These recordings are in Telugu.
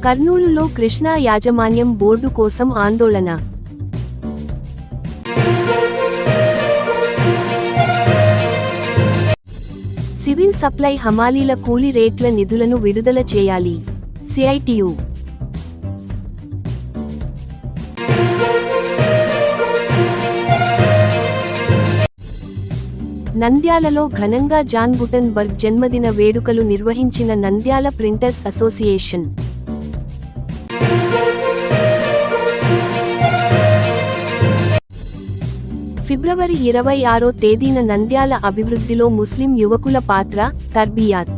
కర్నూలులో కృష్ణా యాజమాన్యం బోర్డు కోసం ఆందోళన. సివిల్ సప్లై హమాలీల కూలీ రేట్ల నిధులను విడుదల చేయాలి. సిఐటియు. నంద్యాలలో ఘనంగా జాన్ గుటన్బర్గ్ జన్మదిన వేడుకలు నిర్వహించిన నంద్యాల ప్రింటర్స్ అసోసియేషన్. ఫిబ్రవరి 26వ తేదీన నంద్యాల అభివృద్ధిలో ముస్లిం యువకుల పాత్ర, తర్బియాత్.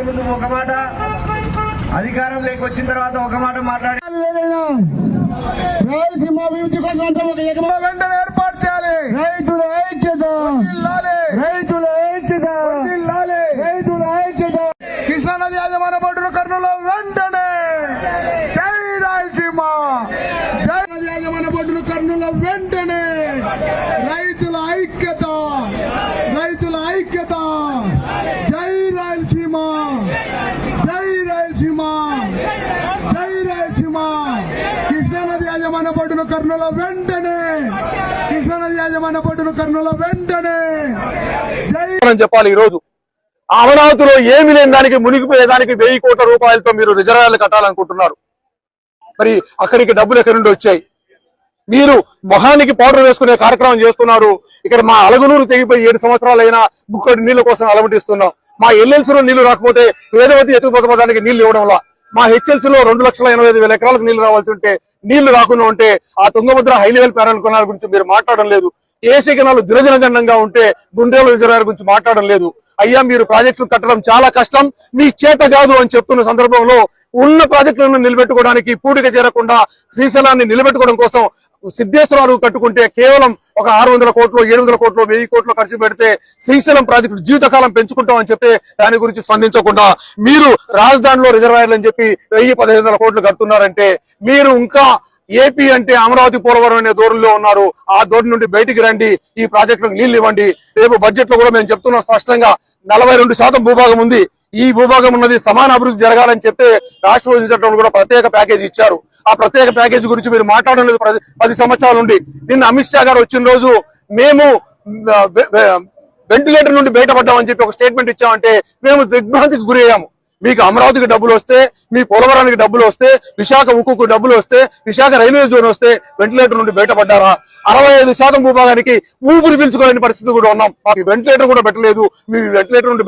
ముందు ఒక మాట, అధికారం లేకొచ్చిన తర్వాత ఒక మాట మాట్లాడి రాయలసీమ అభివృద్ధి కోసం వెంటనే ఏర్పాటు చేయాలి. రైతుల ఐక్యత, రైతుల ఐక్యత, రైతుల ఐక్యత. కృష్ణా నది యాజమాన్య బోర్డును కర్నూలు వెంటనే. జై రాయలసీమ, జై నది యాజమాన్య బోర్డును కర్నూలు వెంటనే. రైతుల ఐక్యత, రైతుల ఐక్యత. జై రాయలసీమ, జై రాయలసీమ, జై రాయలసీమ. కృష్ణా నది యాజమాన్య బోర్డును కర్నూలు వెంటనే. కృష్ణా నది యాజమాన్య బోర్డును కర్నూలు వెంటనే. జై చెప్పాలి. ఈ రోజు అమరావతిలో ఏమి లేని దానికి, మునిగిపోయేదానికి 1000 కోట్ల రూపాయలతో మీరు రిజర్వాయర్లు కట్టాలనుకుంటున్నారు. మరి అక్కడికి డబ్బులు ఎక్కడి నుండి వచ్చాయి? మీరు మొహానికి పౌడర్ వేసుకునే కార్యక్రమం చేస్తున్నారు. ఇక్కడ మా అలగునూరు తెగిపోయి 7 సంవత్సరాలైనా బుక్కడి నీళ్ల కోసం అలమటిస్తున్నాం. మా ఎల్ఎల్సీలో నీళ్లు రాకపోతే వేదవతి ఎత్తుకుపోదానికి నీళ్లు ఇవ్వడంలా, మా హెచ్ఎల్సీలో 2,85,000 ఎకరాలకు నీళ్లు రావాల్సి ఉంటే నీళ్లు రాకుండా ఉంటే ఆ తుంగభద్ర హై లెవెల్ ప్యానల్ కొనాల గురించి మీరు మాట్లాడడం లేదు. ఏసీ కెనాలు దినజనగండంగా ఉంటే గుండ్రేల రిజర్వాయర్ గురించి మాట్లాడడం లేదు. అయ్యా, మీరు ప్రాజెక్టులు కట్టడం చాలా కష్టం, మీ చేత కాదు అని చెప్తున్న సందర్భంలో ఉన్న ప్రాజెక్టులను నిలబెట్టుకోవడానికి, పూడిక చేరకుండా శ్రీశైలాన్ని నిలబెట్టుకోవడం కోసం సిద్ధేశ్వరాలు కట్టుకుంటే కేవలం ఒక 600 కోట్లు, 700 కోట్లు, 1000 కోట్లు ఖర్చు పెడితే శ్రీశైలం ప్రాజెక్టు జీవితకాలం పెంచుకుంటాం అని చెప్పి దాని గురించి స్పందించకుండా మీరు రాజధానిలో రిజర్వాయర్లు అని చెప్పి 1000-1500 కోట్లు కడుతున్నారంటే మీరు ఇంకా ఏపీ అంటే అమరావతి పోలవరం అనే ధోరణిలో ఉన్నారు. ఆ ధోరణి నుండి బయటికి రండి, ఈ ప్రాజెక్టులకు నీళ్లు ఇవ్వండి. రేపు బడ్జెట్ లో కూడా మేము చెప్తున్నాం స్పష్టంగా, 42% భూభాగం ఉంది. ఈ భూభాగం ఉన్నది సమాన అభివృద్ధి జరగాలని చెప్పి రాష్ట్ర విభజన చట్టంలో కూడా ప్రత్యేక ప్యాకేజీ ఇచ్చారు. ఆ ప్రత్యేక ప్యాకేజీ గురించి మీరు మాట్లాడడం లేదు 10 సంవత్సరాల నుండి. నిన్న అమిత్ షా గారు వచ్చిన రోజు మేము వెంటిలేటర్ నుండి బయటపడ్డామని చెప్పి ఒక స్టేట్మెంట్ ఇచ్చామంటే మేము దిగ్భ్రాంతికి గురి అయ్యాము. మీకు అమరావతికి డబ్బులు వస్తే, మీ పోలవరానికి డబ్బులు వస్తే, విశాఖ ఉక్కుకు డబ్బులు వస్తే, విశాఖ రైల్వే జోన్ వస్తే వెంటిలేటర్ నుండి బయటపడ్డారా? 65% భూభాగానికి ఊపిరి పీల్చుకోలేని పరిస్థితి కూడా ఉన్నాం. మాకు వెంటిలేటర్ కూడా పెట్టలేదు, మీ వెంటిలేటర్ నుండి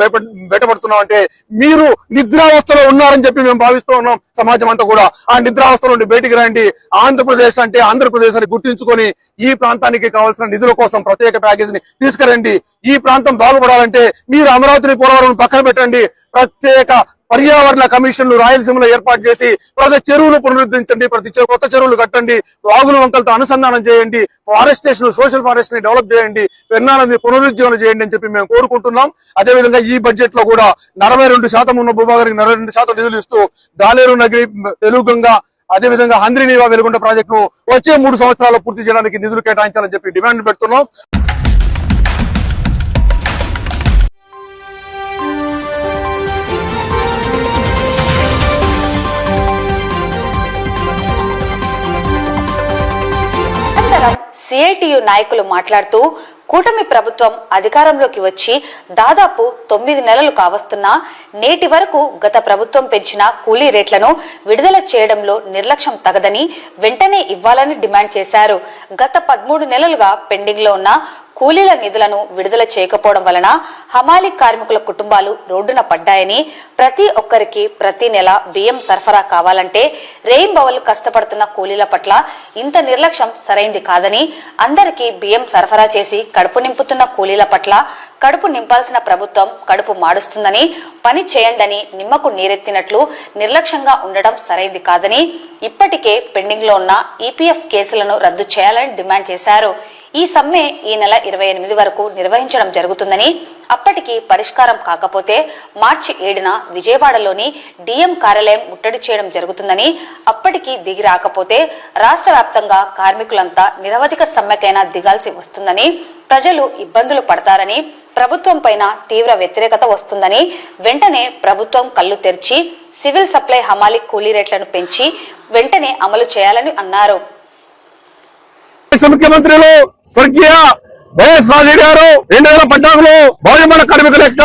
బయటపడుతున్నాం అంటే మీరు నిద్రావస్థలో ఉన్నారని చెప్పి మేము భావిస్తూ ఉన్నాం. సమాజం అంతా కూడా ఆ నిద్రావస్థ నుండి బయటికి రండి. ఆంధ్రప్రదేశ్ అంటే ఆంధ్రప్రదేశ్ అని గుర్తించుకొని ఈ ప్రాంతానికి కావాల్సిన నిధుల కోసం ప్రత్యేక ప్యాకేజీని తీసుకురండి. ఈ ప్రాంతం బాగుపడాలంటే మీరు అమరావతిని, పోలవరం పక్కన పెట్టండి. ప్రత్యేక పర్యావరణ కమిషన్లు రాయలసీమలో ఏర్పాటు చేసి ప్రతి చెరువులు పునరుద్ధరించండి, ప్రతి కొత్త చెరువులు కట్టండి, వాగుల వంకలతో అనుసంధానం చేయండి, ఫారెస్టేషన్, సోషల్ ఫారెస్ట్ ని డెవలప్ చేయండి, పెన్నాలని పునరుజ్జీవనం చేయండి అని చెప్పి మేము కోరుకుంటున్నాం. అదేవిధంగా ఈ బడ్జెట్ లో కూడా 42% ఉన్న భూభాగానికి 42% నిధులు ఇస్తూ దాలేరు నగరి, తెలుగుగంగా, అదేవిధంగా హంద్రీనీవా వెలుగొండ ప్రాజెక్టును వచ్చే 3 సంవత్సరాల్లో పూర్తి చేయడానికి నిధులు కేటాయించాలని చెప్పి డిమాండ్ పెడుతున్నాం. సిఐటియు నాయకులు మాట్లాడుతూ కూటమి ప్రభుత్వం అధికారంలోకి వచ్చి దాదాపు 9 నెలలు కావస్తున్నా నేటి వరకు గత ప్రభుత్వం పెంచిన కూలీ రేట్లను విడుదల చేయడంలో నిర్లక్ష్యం తగదని వెంటనే ఇవ్వాలని డిమాండ్ చేశారు. గత 13 నెలలుగా పెండింగ్ లో ఉన్న కూలీల నిధులను విడుదల చేయకపోవడం వలన హమాలీ కార్మికుల కుటుంబాలు రోడ్డున పడ్డాయని, ప్రతి ఒక్కరికి ప్రతి నెల బియ్యం సరఫరా కావాలంటే రేయింబవళ్లు కష్టపడుతున్న కూలీల పట్ల ఇంత నిర్లక్ష్యం సరైంది కాదని, అందరికీ బియ్యం సరఫరా చేసి కడుపు నింపుతున్న కూలీల పట్ల కడుపు నింపాల్సిన ప్రభుత్వం కడుపు మాడుస్తుందని, పని చేయండని నిమ్మకు నీరెత్తినట్లు నిర్లక్ష్యంగా ఉండడం సరైంది కాదని, ఇప్పటికే పెండింగ్ లో ఉన్న ఈపీఎఫ్ కేసులను రద్దు చేయాలని డిమాండ్ చేశారు. ఈ సమ్మె ఈ నెల 28 వరకు నిర్వహించడం జరుగుతుందని, అప్పటికి పరిష్కారం కాకపోతే మార్చి 7న విజయవాడలోని డిఎం కార్యాలయం ముట్టడి చేయడం జరుగుతుందని, అప్పటికి దిగి రాకపోతే రాష్ట్ర వ్యాప్తంగా కార్మికులంతా నిరవధిక సమ్మెకైనా దిగాల్సి వస్తుందని, ప్రజలు ఇబ్బందులు పడతారని, ప్రభుత్వం పైన తీవ్ర వ్యతిరేకత వస్తుందని, వెంటనే ప్రభుత్వం కళ్ళు తెరిచి సివిల్ సప్లై హమాలీ కూలీ రేట్లను పెంచి వెంటనే అమలు చేయాలని అన్నారు. ముఖ్యమంత్రులు స్వర్గీయ వైఎస్ రాజశేఖర గారు 2014లో భవనిర్మాణ కార్మికుల యొక్క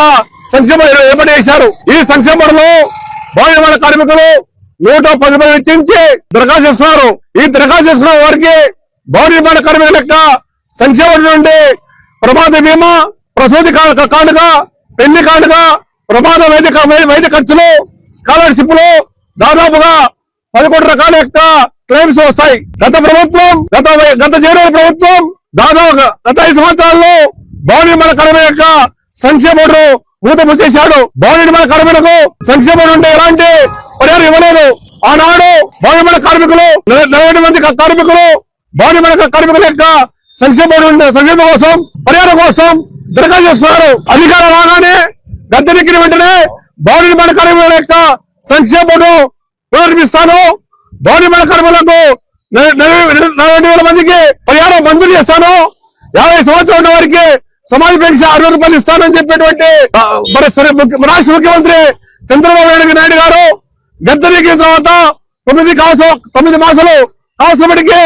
సంక్షేమం ఏర్పాటు చేశారు. ఈ సంక్షేమంలో భవనిర్మాణ కార్మికులు 110 మంది వెచ్చించి దరఖాస్తు చేస్తున్నారు. ఈ దరఖాస్తు చేసుకున్న వారికి భవనిర్మాణ కార్మికుల యొక్క సంక్షేమం నుండి ప్రమాద బీమా, ప్రసూతి కానుక, పెళ్లి కానుక, ప్రమాద వైద్య ఖర్చులు, స్కాలర్షిప్లు దాదాపుగా 11 రకాల యొక్క క్లెయిమ్స్ వస్తాయి. గత జగన్ ప్రభుత్వం దాదాపు గత 5 సంవత్సరాల్లో భవనిర్మాణ కార్మికుల యొక్క సంక్షేమం మూత ముచ్చేశాడు. భవనిర్మాణ కార్మికులకు సంక్షేమం నుండి ఎలాంటి పరిహారం ఇవ్వలేదు. ఆనాడు భవనిర్మాణ కార్మికులు 40 మంది కార్మికులు భవనిర్మాణ కార్మికుల యొక్క సంక్షేమం కోసం పరిహారం కోసం దరఖాస్తు చేస్తున్నారు. అధికారం రాగానే గద్దెనెక్కిన వెంటనే భవనిర్మాణ కార్మికుల యొక్క సంక్షేమం పునర్మిస్తాను, భవనిర్మాణ కార్మికులకు 40,000 మందికి పరిహారం మంజూరు చేస్తాను, 50 సంవత్సరాలు ఉన్న వారికి సమాజ పెన్షన్ 60 రూపాయలు ఇస్తానని చెప్పేటువంటి రాష్ట్ర ముఖ్యమంత్రి చంద్రబాబు నాయుడు గారు గద్దెనెక్కిన తర్వాత 9 మాసాలు కావలసినప్పటికీ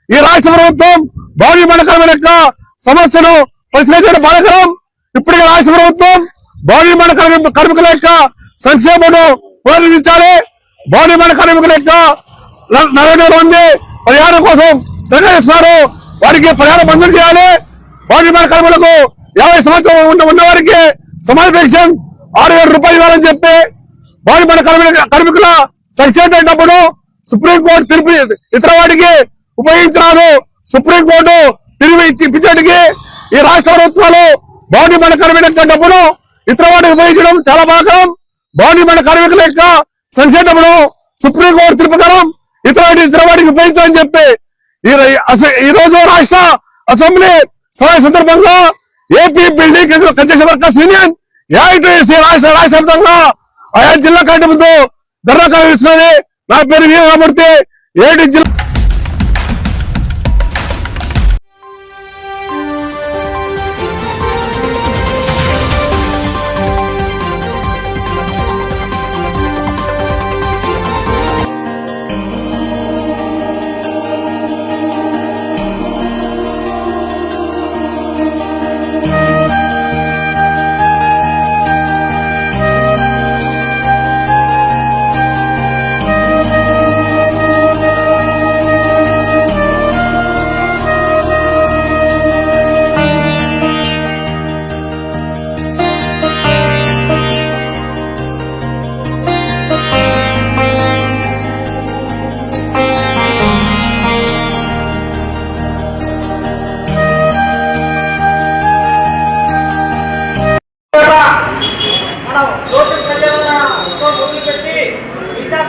ఈ రాష్ట్ర ప్రభుత్వం భవనిర్మాణ కార్మికుల యొక్క సమస్యను పరిష్కరించడం బాధాకరం. ఇప్పటికే రాష్ట్ర ప్రభుత్వం భవనిర్మాణ కార్మికుల యొక్క సంక్షేమను పునరుద్ధరించాలి. భవనిర్మాణ కార్మికుల యొక్క 40,000 మంది పరిహారం కోసం దరఖాస్తు, వారికి పరిహారం మంజూరు చేయాలి. భవనిర్మాణ కార్మికులకు 50 సంవత్సరాలు ఉన్న వారికి సమాజ పెన్షన్ 6,000 రూపాయలు ఇవ్వాలని చెప్పి భవనిర్మాణ కార్మికుల సంక్షేమ డబ్బును సుప్రీంకోర్టు తీర్పు ఇతర వాటికి ఉపయోగించరాదు. సుప్రీంకోర్టు తిరిగి ఇప్పించడానికి ఈ రాష్ట్ర ప్రభుత్వాలు భవనిర్మాణ కార్మికుల డబ్బును ఇతర వాటికి ఉపయోగించడం చాలా బాధాకరం. భవనిర్మాణ కార్మికుల యొక్క సంక్షేమ డబ్బును సుప్రీంకోర్టు తీర్పు ప్రకారం ఇతర వాటికి ఉపయోగించాలని చెప్పి ఈ రోజు రాష్ట్ర అసెంబ్లీ సమావేశం సందర్భంగా AP building construction workers union AITC రాష్ట్ర వ్యాప్తంగా ఆయా జిల్లా కమిటీలతో ధర్నా కార్యక్రమిస్తున్నది. నా పేరు వీరరామూర్తి, 7 జిల్లా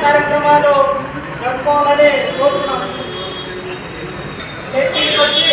కార్యక్రమాలు జరుపుకోవాలని కోరుతున్నాను. వచ్చి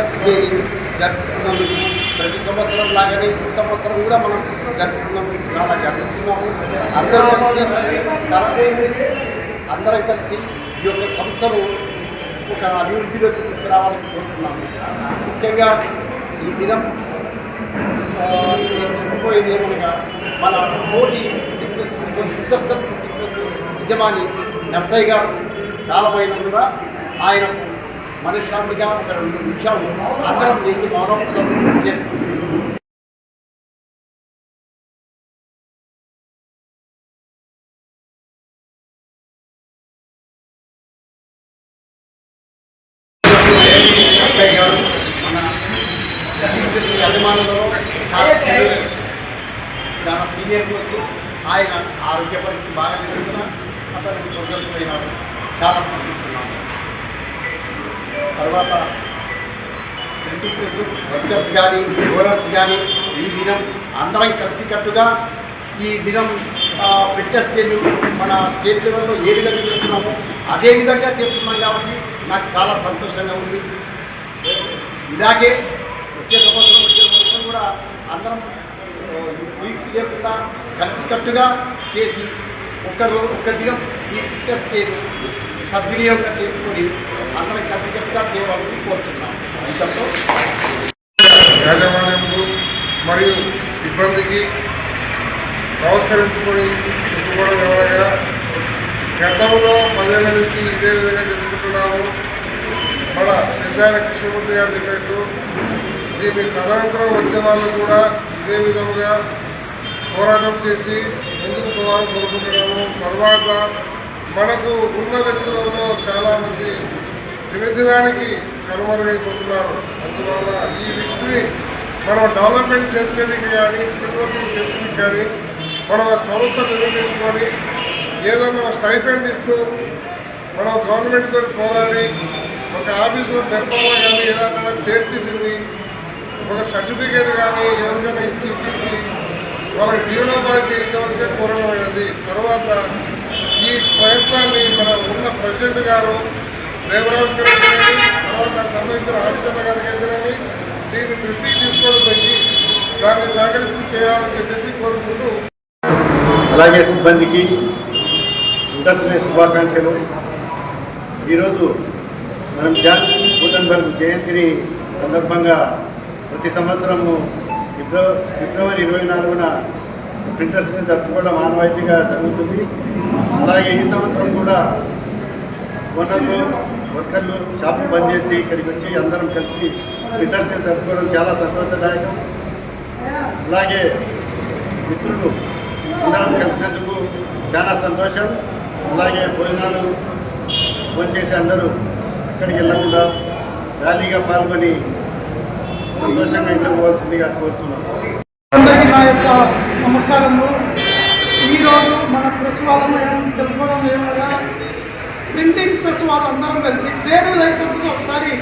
ప్రింటర్స్ డేని జరుపుకున్నందుకు ప్రతి సంవత్సరం లాగానే ఈ సంవత్సరం కూడా మనం జరుపుకున్నందుకు చాలా గర్విస్తున్నాము. అందరం కలిసి ఈ యొక్క సంస్థను ఒక అభివృద్ధిలోకి తీసుకురావాలని కోరుతున్నాము. ముఖ్యంగా ఈ దినం చెప్పబోయేది ఏమనగా మన కోటి యజమాని నర్సయ్య గారు కాలమైన కూడా ఆయన మనశ్శాంతిగా ఒక 2 నిమిషాలు అందరం చేసి మౌనోపసం చేస్తున్నాం. నర్సయ్య గారు మన అభిమానులలో చాలా సీనియర్ పోస్టు. ఆయన ఆరోగ్య పరిస్థితి బాగా జరుగుతున్న అతనికి స్వర్గస్థులైనాడు. చాలా చింతిస్తున్నాము. తర్వాత ప్రింటింగ్ ప్రెస్ వర్కర్స్ కానీ ఓనర్స్ కానీ ఈ దినం అందరం కలిసికట్టుగా ఈ దినం ప్రింటర్స్ డేను మన స్టేట్ లెవెల్లో ఏ విధంగా చేస్తున్నామో అదే విధంగా చేస్తున్నాం కాబట్టి నాకు చాలా సంతోషంగా ఉంది. ఇలాగే వచ్చే సంవత్సరం కూడా అందరం వీక్ లేకుండా కలిసికట్టుగా చేసి ఒక్క దినం ఈ ప్రింటర్స్ డేను సద్వినియోగంగా చేసుకొని అందరం కలిసికట్టుగా చేయాలని కోరుతున్నాం. ఇంతతో యాజమాన్యంకు మరియు సిబ్బందికి నమస్కరించుకొని చెప్పుకోవడం ఎవరగా గతంలో 10 ఏళ్ల నుంచి ఇదే విధంగా జరుపుకుంటున్నాము. మన పెద్దాయన కృష్ణమూర్తి గారు చెప్పినట్టు దీన్ని తదనంతరం వచ్చే వాళ్ళు కూడా ఇదే విధముగా పోరాటం చేసి ముందుకు పోవాలని కోరుకుంటున్నాము. తర్వాత మనకు ఉన్న వ్యక్తులలో చాలామంది దినదినానికి కనుమరుగైపోతున్నారు. అందువల్ల ఈ వ్యక్తిని మనం డెవలప్మెంట్ చేసుకునేకి కానీ స్కిల్ వర్కింగ్ చేసుకునేకి కానీ మనం సంస్థ నిర్వహించుకొని ఏదైనా స్టైఫెండ్ ఇస్తూ మనం గవర్నమెంట్తో పోరాడి ఒక ఆఫీసులో పెంపాలా కానీ ఏదైనా చేర్చి తిరిగి ఒక సర్టిఫికేట్ కానీ ఎవరికైనా ఇప్పించి వాళ్ళకి జీవనోపాధి చేయించవలసిన కోరడమైనది. తర్వాత ఈ ప్రయత్నాన్ని మన ఉన్న ప్రెసిడెంట్ గారు లేబర్ ఆఫీస్ గారికి తర్వాత దానికి సంబంధించిన ఆఫీసర్ల గారికి అయితేనేమి దీన్ని దృష్టికి తీసుకోవడం పోయి దాన్ని సహకరిస్తూ చేయాలని చెప్పేసి కోరుకుంటూ అలాగే సిబ్బందికి ప్రింటర్స్ డే శుభాకాంక్షలు. ఈరోజు మనం జాన్ గుటెన్బర్గ్ జయంతిని సందర్భంగా ప్రతి సంవత్సరము ఫిబ్రవరి 24న ప్రింటర్స్ డే జరుపుకోవడం ఆనవాయితీగా జరుగుతుంది. అలాగే ఈ సంవత్సరం కూడా ఓనర్లు వర్కర్లు షాపులు బంద్ చేసి ఇక్కడికి వచ్చి అందరం కలిసి ప్రింటర్స్ డే జరుపుకోవడం చాలా సంతోషదాయకం. అలాగే మిత్రులు అందరం కలిసినందుకు చాలా సంతోషం. అలాగే భోజనాలు భోంచేసి అందరూ అక్కడికి వెళ్ళకుండా ర్యాలీగా పాల్గొని సంతోషంగా ఇంటికి పోవాల్సిందిగా కోరుతున్నాం. అందరికీ నా యొక్క నమస్కారములు. ఈరోజు మన ప్రెస్ వాళ్ళము తెలుపుకోవడం ఏమనగా ప్రింటింగ్ ప్రెస్ వాళ్ళు అందరం కలిసి ట్రేడ్ లైసెన్స్కి ఒకసారి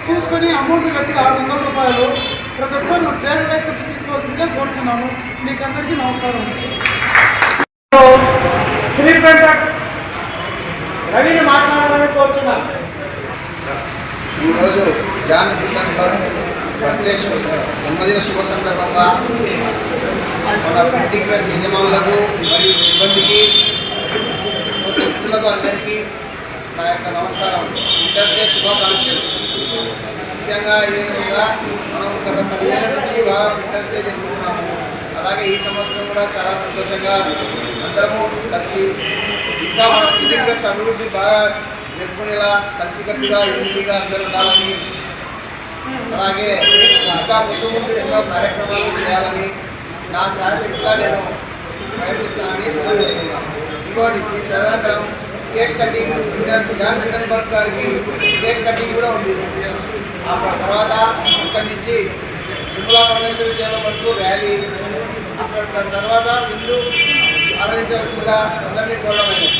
చూసుకొని అమౌంట్ కట్టి 600 రూపాయలు ప్రతి ఒక్కరు ట్రేడ్ లైసెన్స్ తీసుకోవాల్సిందిగా కోరుతున్నాను. మీకు అందరికీ నమస్కారం. శ్రీ ప్రింటర్స్ రవిని మాట్లాడాలని కోరుతున్నాను. ఈరోజు జాన్ గుటెన్బర్గ్ జన్మదిన శుభ సందర్భంగా మన ప్రింటింగ్ ప్రెస్ యజమానులకు మరియు సిబ్బందికి మిత్రులకు అందరికీ నా యొక్క నమస్కారం. ప్రింటర్స్ డే శుభాకాంక్షలు. ముఖ్యంగా ఈ విధంగా మనం గత 10 ఏళ్ల నుంచి బాగా ప్రింటర్స్ డే జరుపుకున్నాము. అలాగే ఈ సంవత్సరం కూడా చాలా సంతోషంగా అందరము కలిసి ఇంకా మన ప్రింటింగ్ ప్రెస్ అభివృద్ధి బాగా జరుపుకునేలా కలిసికట్టుగా యూనిటీగా అందరూ ఉండాలని, అలాగే ఇంకా ముందు ఎన్నో కార్యక్రమాలు చేయాలని నా శాశక్తిగా నేను ప్రయత్నిస్తానని సెలవు చేసుకున్నాను. ఇంకోటి ఈ తదనంతరం కేక్ కటింగ్ జాన్ గుటెన్బర్గ్ గారికి కేక్ కటింగ్ కూడా ఉంది. ఆ తర్వాత ఇక్కడి నుంచి నిర్మలా పరమేశ్వర విద్యాలయం వరకు ర్యాలీ, అక్కడ దాని తర్వాత విందు ఆలోచించవలసిందిగా అందరినీ కోరడమైనది.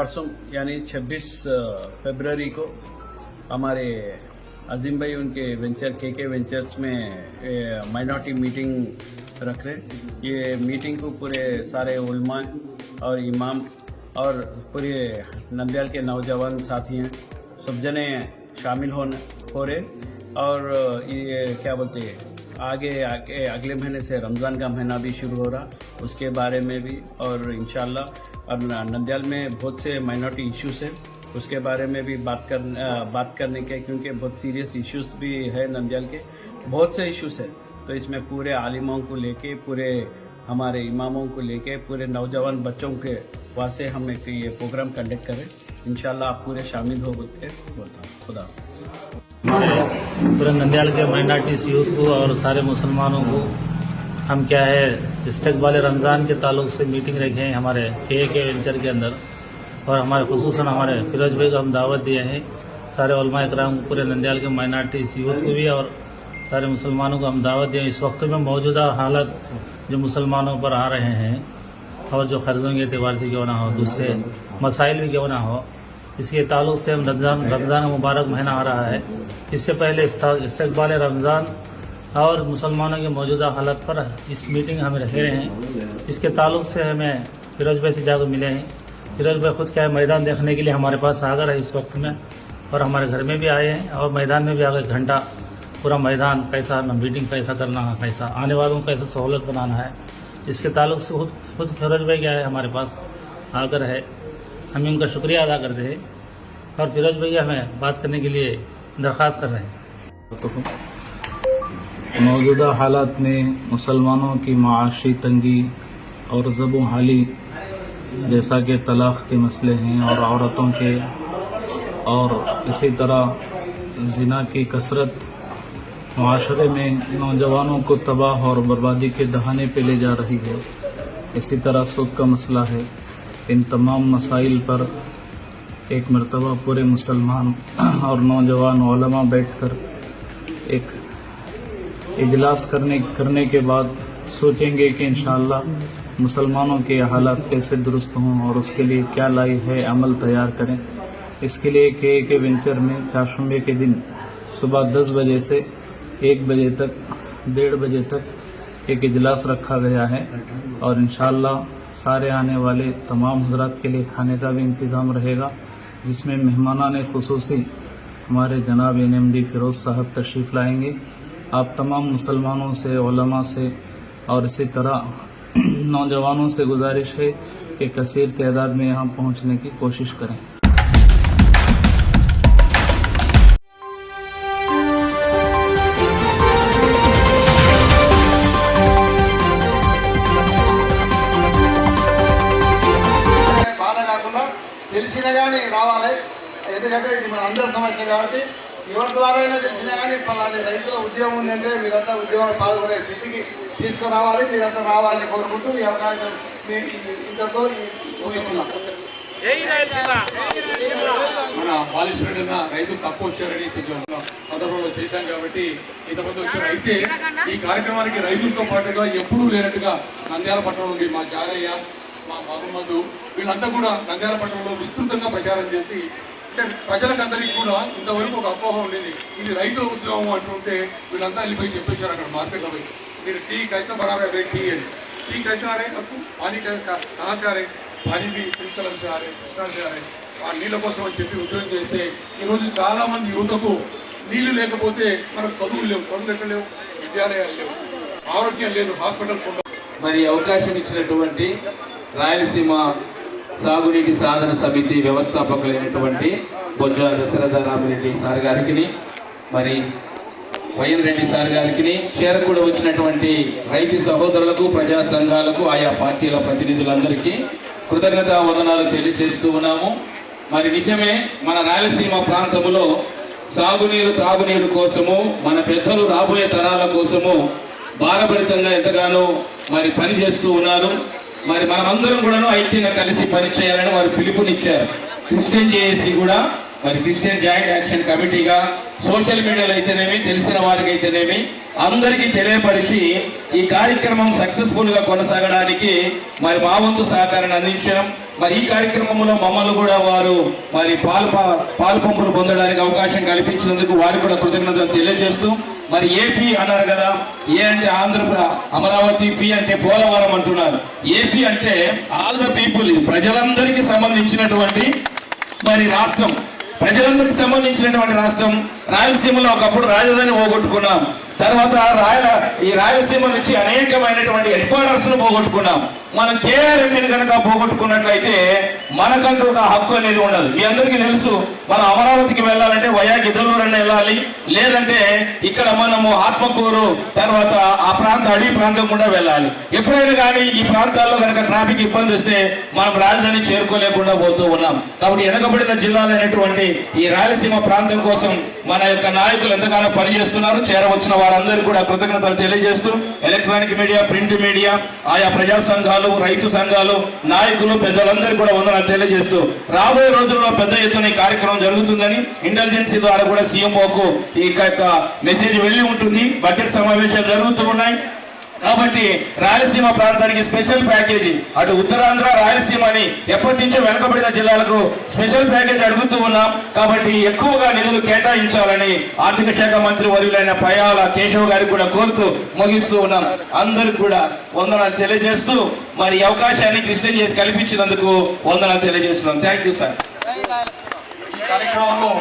परसों यानी 26 फरवरी को हमारे अजीम भाई उनके वेंचर के वेंचर्स में माइनॉरिटी मीटिंग रख रहे। ये मीटिंग को पूरे सारे उलमा और इमाम और पूरे नंदियाल के नौजवान साथी हैं, सब जने शामिल हो रहे। और ये क्या बोलते हैं, आगे अगले महीने से रमज़ान का महीना भी शुरू हो रहा, उसके बारे में भी। और इंशाल्लाह और नंदियाल में बहुत से माइनॉरिटी इश्यूज हैं, उसके बारे में भी बात करने के, क्योंकि बहुत सीरियस इश्यूज भी है नंदियाल के, बहुत से इश्यूज है। तो इसमें पूरे आलिमों को लेके, पूरे हमारे इमामों को लेके, पूरे नौजवान बच्चों के वास्ते हम एक ये प्रोग्राम कंडक्ट करें। इंशाल्लाह आप पूरे शामिल हो के बोलता हूँ। खुदा पूरे नंदियाल के माइनॉरिटीज यूथ को और सारे मुसलमानों को हम क्या है इस्तकबाल रमज़ान के ताल्लुक से मीटिंग रखे हैं हमारे के वेंचर के अंदर। और हमारे खुसूसन हमारे फिरोज भाई को हम दावत दिए हैं, सारे उलमा इकराम पूरे नंदियाल के माइनॉरिटीज यूथ को भी और सारे मुसलमानों को हम दावत दिए। इस वक्त में मौजूदा हालत जो मुसलमानों पर आ रहे हैं और जो खर्जों के एतबार से क्यों ना हो, दूसरे मसाइल भी क्यों ना हो, इसके ताल्लुक से हम रमज़ान मुबारक महीना आ रहा है। इससे पहले इस्तकबाल रमज़ान और मुसलमानों की मौजूदा हालत पर इस मीटिंग हमें रखे रहे हैं। इसके ताल्लुक से हमें फिरोज भाई से जाकर मिले हैं। फिरोज भाई खुद क्या है मैदान देखने के लिए हमारे पास आ गए इस वक्त में, और हमारे घर में भी आए हैं और मैदान में भी आ गए। घंटा पूरा मैदान कैसा मीटिंग कैसा करना है, कैसा आने वालों को कैसा सहूलत बनाना है, इसके ताल्लुक से खुद फिरोज भाई क्या है हमारे पास आकर है। हम उनका शुक्रिया अदा करते हैं और फिरोज भैया हमें बात करने के लिए दरख्वास्त कर रहे हैं। मौजूदा हालात में मुसलमानों की माशी तंगी और ज़बो हाली, जैसा कि तलाक़ के मसले हैं और औरतों के, और इसी तरह ज़िना की कसरत माशरे में नौजवानों को तबाह और बर्बादी के दहाने पे ले जा रही है। इसी तरह सूद का मसला है। इन तमाम मसाइल पर एक मरतबा पूरे मुसलमान और नौजवान उलमा बैठकर एक इजलास करने के बाद सोचेंगे कि इंशाअल्लाह मुसलमानों के हालात कैसे दुरुस्त हों और उसके लिए क्या लाई है अमल तैयार करें। इसके लिए के वेंचर में चारशंबे के दिन सुबह 10 बजे से 1 बजे तक 1:30 बजे तक एक इजलास रखा गया है और इंशाअल्लाह सारे आने वाले तमाम हजरात के लिए खाने का भी इंतज़ाम रहेगा, जिसमें मेहमानाने खुसूसी हमारे जनाब NMD फिरोज साहब तशरीफ़ लाएंगे। आप तमाम मुसलमानों से, उलमा से और इसी तरह नौजवानों से गुजारिश है कि कसीर तादाद में यहाँ पहुँचने की कोशिश करें। తెలిసినా కానీ రావాలి, ఎందుకంటే ఇది మన అందరి సమస్య కాబట్టి ఎవరి ద్వారా అయినా తెలిసినా కానీ పలాని రైతుల ఉద్యమం ఉందంటే మీరంతా ఉద్యమంలో పాల్గొనే స్థితికి తీసుకురావాలి, మీరంతా రావాలని కోరుకుంటూ ఈ అవకాశం ఇంతతో ముగిస్తున్నాం. మన పాలిస్టేట్ రైతు తక్కువ వచ్చారని కొంచెం సందర్భంలో చేశాం కాబట్టి ఇంతమంది వచ్చారు. అయితే ఈ కార్యక్రమానికి రైతులతో పాటుగా ఎప్పుడూ లేనట్టుగా నంద్యాల పట్టణం నుండి మా జారయ్య, మా మహమ్మద్ వీళ్ళంతా కూడా నంద్యాల పట్టణంలో విస్తృతంగా ప్రచారం చేసి, అంటే ప్రజలకందరికీ కూడా ఇంతవరకు ఒక అపోహ ఉండేది, ఇది రైతుల ఉద్యోగం అంటుంటే వీళ్ళంతా వెళ్ళిపోయి చెప్పేశారు అక్కడ మార్కెట్లో పోయి, మీరు టీ कैसा बराबर है, टी है, टी कैसा आ रहे आपको, पानी कहाँ से आ रहे, पानी भी శ్రీశైలం से आ रहे, కృష్ణా से आ रहे, ఆ నీళ్ళ కోసం అని చెప్పి ఉద్యోగం చేస్తే ఈరోజు చాలా మంది యువతకు నీళ్లు లేకపోతే మనకు చదువులు లేవు, చదువులు ఎక్కడ లేవు, విద్యాలయాలు లేవు, ఆరోగ్యం లేదు, హాస్పిటల్స్ ఉండవు. మరి అవకాశం ఇచ్చినటువంటి రాయలసీమ సాగునీటి సాధన సమితి వ్యవస్థాపకులైనటువంటి బొజ్జ దశరథ రామిరెడ్డి సార్ గారికి, మరి వైఎన్ రెడ్డి సార్ గారికి, చేరకూడ వచ్చినటువంటి రైతు సహోదరులకు, ప్రజా సంఘాలకు, ఆయా పార్టీల ప్రతినిధులందరికీ కృతజ్ఞతా వందనాలు తెలియజేస్తూ ఉన్నాము. మరి నిజమే మన రాయలసీమ ప్రాంతంలో సాగునీరు, తాగునీరు కోసము మన పెద్దలు రాబోయే తరాల కోసము భారభరితంగా ఎంతగానో మరి పనిచేస్తూ ఉన్నారు. మరి మనమందరం కూడాను ఐక్యంగా కలిసి పనిచేయాలని వారు పిలుపునిచ్చారు. క్రిస్టియన్ జేఏసీ కూడా మరి క్రిస్టియన్ జాయింట్ యాక్షన్ కమిటీగా సోషల్ మీడియాలో అయితేనేమి, తెలిసిన వారికి అయితేనేమి అందరికీ తెలియపరిచి ఈ కార్యక్రమం సక్సెస్ఫుల్ గా కొనసాగడానికి మరి మా వంతు సహకారాన్ని అందించాం. మరి ఈ కార్యక్రమంలో మమ్మల్ని కూడా వారు మరి పాలు పంపులు పొందడానికి అవకాశం కల్పించినందుకు వారికి కూడా కృతజ్ఞతలు తెలియజేస్తూ, మరి ఏపీ అన్నారు కదా, ఏ అంటే ఆంధ్రప్రదేశ్, అమరావతి, పి అంటే పోలవరం అంటున్నారు. ఏపీ అంటే ఆల్ ద పీపుల్, ఇది ప్రజలందరికీ సంబంధించినటువంటి మరి రాష్ట్రం, ప్రజలందరికీ సంబంధించినటువంటి రాష్ట్రం. రాయలసీమలో ఒకప్పుడు రాజధాని పోగొట్టుకున్నాం, తర్వాత ఈ రాయలసీమ నుంచి అనేకమైనటువంటి హెడ్ క్వార్టర్స్ ను పోగొట్టుకున్నాం. మనం కేఆర్ఎంని కనుక పోగొట్టుకున్నట్లయితే మనకంటూ ఒక హక్కు అనేది ఉండదు. మీ అందరికీ తెలుసు, మనం అమరావతికి వెళ్ళాలంటే వయా గిద్దలూరు వెళ్ళాలి, లేదంటే ఇక్కడ మనము ఆత్మకూరు తర్వాత ఆ అడవి ప్రాంతం కూడా వెళ్ళాలి. ఎప్పుడైనా కానీ ఈ ప్రాంతాల్లో కనుక ట్రాఫిక్ ఇబ్బంది వస్తే మనం రాజధాని చేరుకోలేకుండా పోతూ ఉన్నాం. కాబట్టి వెనకబడిన జిల్లాలైనటువంటి ఈ రాయలసీమ ప్రాంతం కోసం మన యొక్క నాయకులు ఎంతగానో పనిచేస్తున్నారు. చేరవచ్చిన వారందరికీ కూడా కృతజ్ఞతలు తెలియజేస్తూ, ఎలక్ట్రానిక్ మీడియా, ప్రింట్ మీడియా, ఆయా ప్రజా సంఘాలు, రైతు సంఘాలు, నాయకులు, పెద్దలందరికీ కూడా వందనాలు తెలియజేస్తూ, రాబోయే రోజుల్లో పెద్ద ఎత్తున ఈ కార్యక్రమం జరుగుతుందని ఇంటెలిజెన్సీ ద్వారా కూడా సీఎంఓకు ఈ యొక్క మెసేజ్ వెళ్ళి ఉంటుంది. బడ్జెట్ సమావేశాలు జరుగుతూ ఉన్నాయి కాబట్టి రాయలసీమ ప్రాంతానికి స్పెషల్ ప్యాకేజీ, అటు ఉత్తరాంధ్ర, రాయలసీమ అని ఎప్పటి నుంచో వెనకబడిన జిల్లాలకు స్పెషల్ ప్యాకేజీ అడుగుతూ ఉన్నాం. కాబట్టి ఎక్కువగా నిధులు కేటాయించాలని ఆర్థిక శాఖ మంత్రి వర్యులైన పయాల కేశవ్ గారికి కూడా కోరుతూ ముగిస్తూ ఉన్నాం. అందరికి కూడా వందనాలు తెలియజేస్తూ, మరి ఈ అవకాశాన్ని కృష్ణ చేసి కల్పించినందుకు వందనాలు తెలియజేస్తున్నాం. Thank you sir. ఈ కార్యక్రమంలో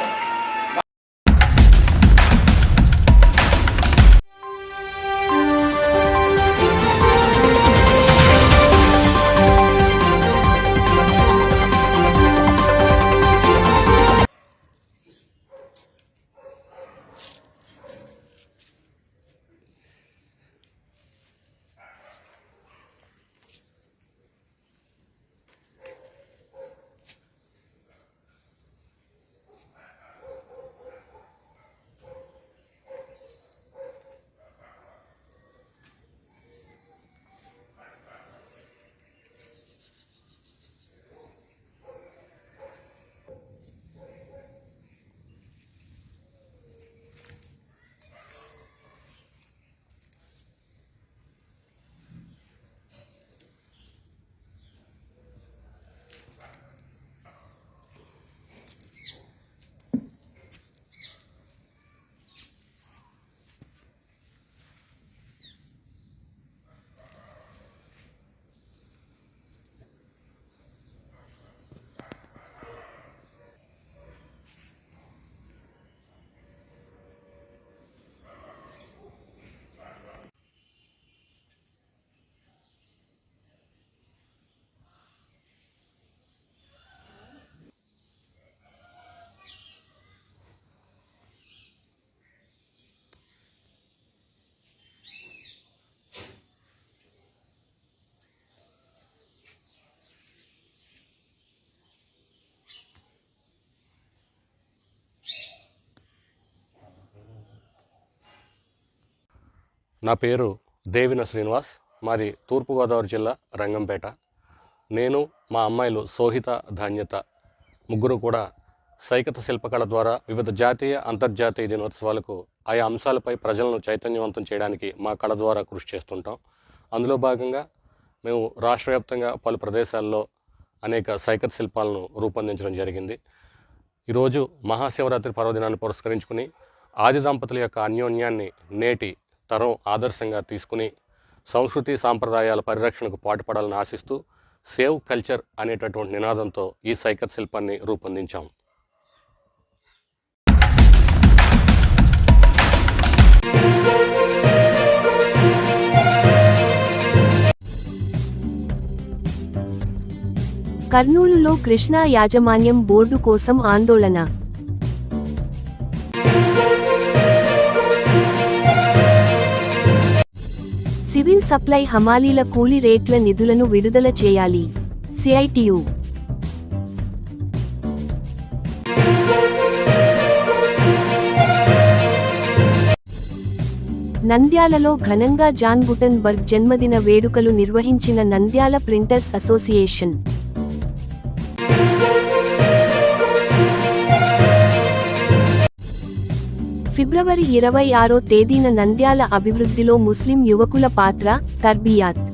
నా పేరు దేవిన శ్రీనివాస్, మాది తూర్పుగోదావరి జిల్లా రంగంపేట. నేను మా అమ్మాయిలు సోహిత, ధాన్యత ముగ్గురు కూడా సైకత శిల్పకళ ద్వారా వివిధ జాతీయ, అంతర్జాతీయ దినోత్సవాలకు ఆయా అంశాలపై ప్రజలను చైతన్యవంతం చేయడానికి మా కళ ద్వారా కృషి చేస్తుంటాం. అందులో భాగంగా మేము రాష్ట్ర వ్యాప్తంగా పలు ప్రదేశాల్లో అనేక సైకత శిల్పాలను రూపొందించడం జరిగింది. ఈరోజు మహాశివరాత్రి పర్వదినాన్ని పురస్కరించుకుని ఆది దంపతుల యొక్క అన్యోన్యాన్ని నేటి తరం ఆదర్శంగా తీసుకుని సంస్కృతి సాంప్రదాయాల పరిరక్షణకు పాటుపడాలని ఆశిస్తూ సేవ్ కల్చర్ అనేటటువంటి నినాదంతో ఈ సైకత్ శిల్పాన్ని రూపొందించాం. కర్నూలులో కృష్ణా యాజమాన్యం బోర్డు కోసం ఆందోళన. సివిల్ సప్లై హమాలీల కూలీ రేట్ల నిధులను విడుదల చేయాలి. సిఐటియు. నంద్యాలలో ఘనంగా జాన్ గుటన్బర్గ్ జన్మదిన వేడుకలు నిర్వహించిన నంద్యాల ప్రింటర్స్ అసోసియేషన్. ఫిబ్రవరి 26వ తేదీన నంద్యాల అభివృద్ధిలో ముస్లిం యువకుల పాత్ర, తర్బియాత్.